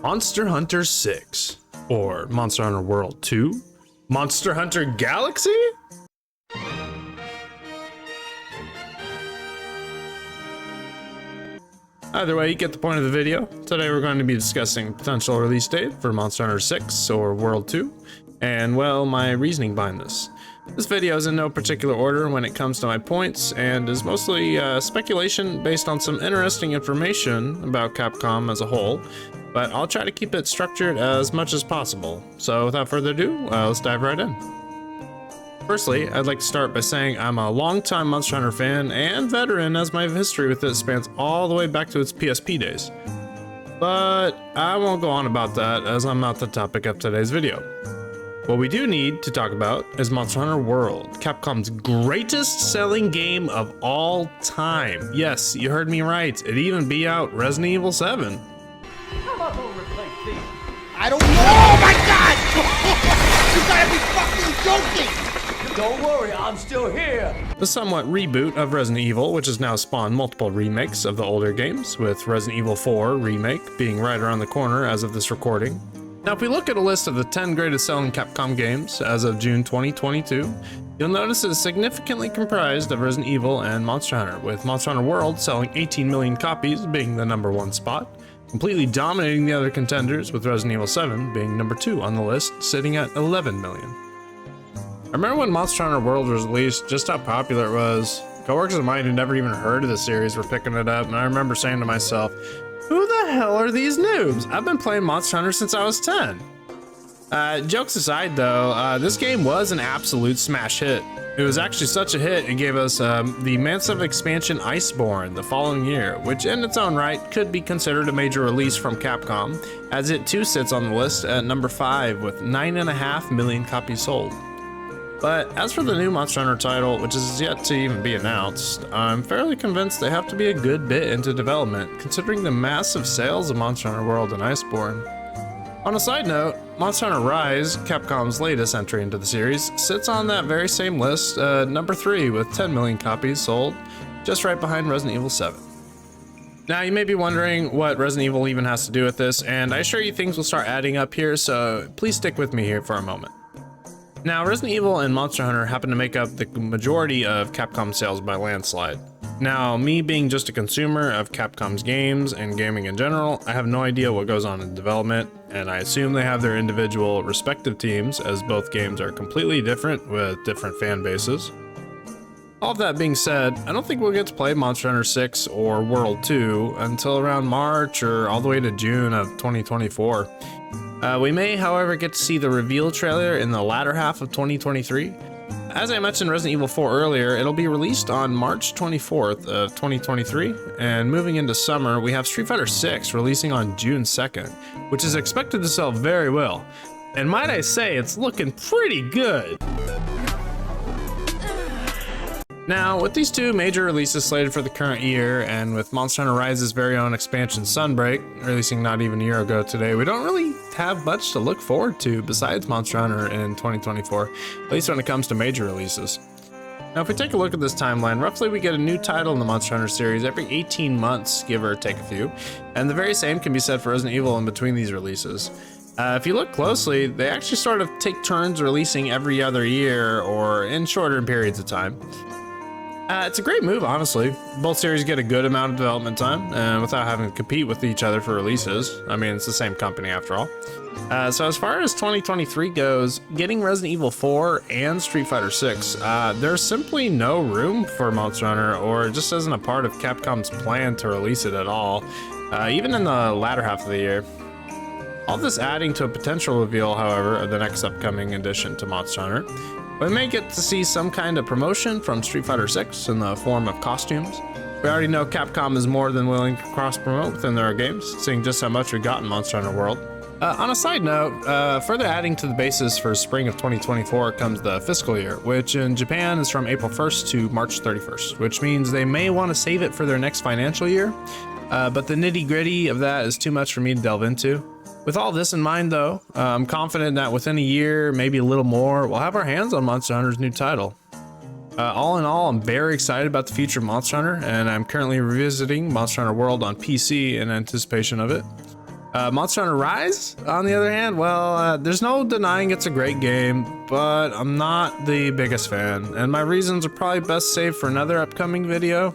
Monster Hunter 6, or Monster Hunter World 2, Monster Hunter Galaxy? Either way, you get the point of the video. Today we're going to be discussing potential release date for Monster Hunter 6 or World 2, and well, my reasoning behind this. This video is in no particular order when it comes to my points, and is mostly speculation based on some interesting information about Capcom as a whole, but I'll try to keep it structured as much as possible. So without further ado, let's dive right in. Firstly, I'd like to start by saying I'm a longtime Monster Hunter fan and veteran, as my history with it spans all the way back to its PSP days. But I won't go on about that, as I'm not the topic of today's video. What we do need to talk about is Monster Hunter World, Capcom's greatest selling game of all time. Yes, you heard me right, it even beat out Resident Evil 7. How about we'll replace these? I don't know. Oh my god! You gotta be fucking joking! Don't worry, I'm still here. The somewhat reboot of Resident Evil, which has now spawned multiple remakes of the older games, with Resident Evil 4 remake being right around the corner as of this recording. Now, if we look at a list of the 10 greatest selling Capcom games as of June 2022, you'll notice it is significantly comprised of Resident Evil and Monster Hunter, with Monster Hunter World selling 18 million copies being the #1 spot, completely dominating the other contenders, with Resident Evil 7 being #2 on the list, sitting at 11 million. I remember when Monster Hunter World was released, just how popular it was. Coworkers of mine who never even heard of the series were picking it up, and I remember saying to myself, who the hell are these noobs? I've been playing Monster Hunter since I was 10. Jokes aside though, this game was an absolute smash hit. It was actually such a hit, it gave us the massive expansion Iceborne the following year, which in its own right could be considered a major release from Capcom, as it too sits on the list at #5 with 9.5 million copies sold. But as for the new Monster Hunter title, which is yet to even be announced, I'm fairly convinced they have to be a good bit into development, considering the massive sales of Monster Hunter World and Iceborne. On a side note, Monster Hunter Rise, Capcom's latest entry into the series, sits on that very same list, #3 with 10 million copies sold, just right behind Resident Evil 7. Now you may be wondering what Resident Evil even has to do with this, and I assure you things will start adding up here, so please stick with me here for a moment. Now, Resident Evil and Monster Hunter happen to make up the majority of Capcom sales by landslide. Now, me being just a consumer of Capcom's games and gaming in general, I have no idea what goes on in development, and I assume they have their individual respective teams, as both games are completely different with different fan bases. All of that being said, I don't think we'll get to play Monster Hunter 6 or World 2 until around March or all the way to June of 2024. We may, however, get to see the reveal trailer in the latter half of 2023. As I mentioned Resident Evil 4 earlier, it'll be released on March 24th of 2023, and moving into summer, we have Street Fighter 6 releasing on June 2nd, which is expected to sell very well. And might I say, it's looking pretty good. Now, with these two major releases slated for the current year, and with Monster Hunter Rise's very own expansion Sunbreak, releasing not even a year ago today, we don't really have much to look forward to besides Monster Hunter in 2024, at least when it comes to major releases. Now, if we take a look at this timeline, roughly we get a new title in the Monster Hunter series every 18 months, give or take a few, and the very same can be said for Resident Evil in between these releases. If you look closely, they actually sort of take turns releasing every other year or in shorter periods of time. It's a great move, honestly. Both series get a good amount of development time, without having to compete with each other for releases. I mean, it's the same company after all. So as far as 2023 goes, getting Resident Evil 4 and Street Fighter 6, there's simply no room for Monster Hunter, or it just isn't a part of Capcom's plan to release it at all, even in the latter half of the year. All this adding to a potential reveal, however, of the next upcoming addition to Monster Hunter. We may get to see some kind of promotion from Street Fighter 6 in the form of costumes. We already know Capcom is more than willing to cross-promote within their games, seeing just how much we got in Monster Hunter World. On a side note, further adding to the basis for spring of 2024 comes the fiscal year, which in Japan is from April 1st to March 31st, which means they may want to save it for their next financial year, but the nitty-gritty of that is too much for me to delve into. With all this in mind though, I'm confident that within a year, maybe a little more, we'll have our hands on Monster Hunter's new title. All in all, I'm very excited about the future of Monster Hunter, and I'm currently revisiting Monster Hunter World on PC in anticipation of it. Monster Hunter Rise, on the other hand, well, there's no denying it's a great game, but I'm not the biggest fan, and my reasons are probably best saved for another upcoming video.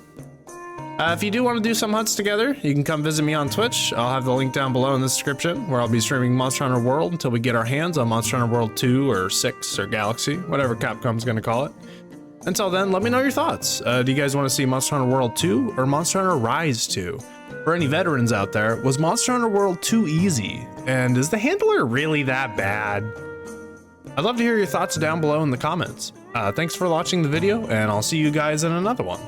If you do want to do some hunts together, you can come visit me on Twitch. I'll have the link down below in the description, where I'll be streaming Monster Hunter World until we get our hands on Monster Hunter World 2 or 6 or Galaxy, whatever Capcom's gonna call it. Until then, let me know your thoughts. Do you guys want to see Monster Hunter World 2 or Monster Hunter Rise 2? For any veterans out there, was Monster Hunter World too easy? And is the handler really that bad? I'd love to hear your thoughts down below in the comments. Thanks for watching the video, and I'll see you guys in another one.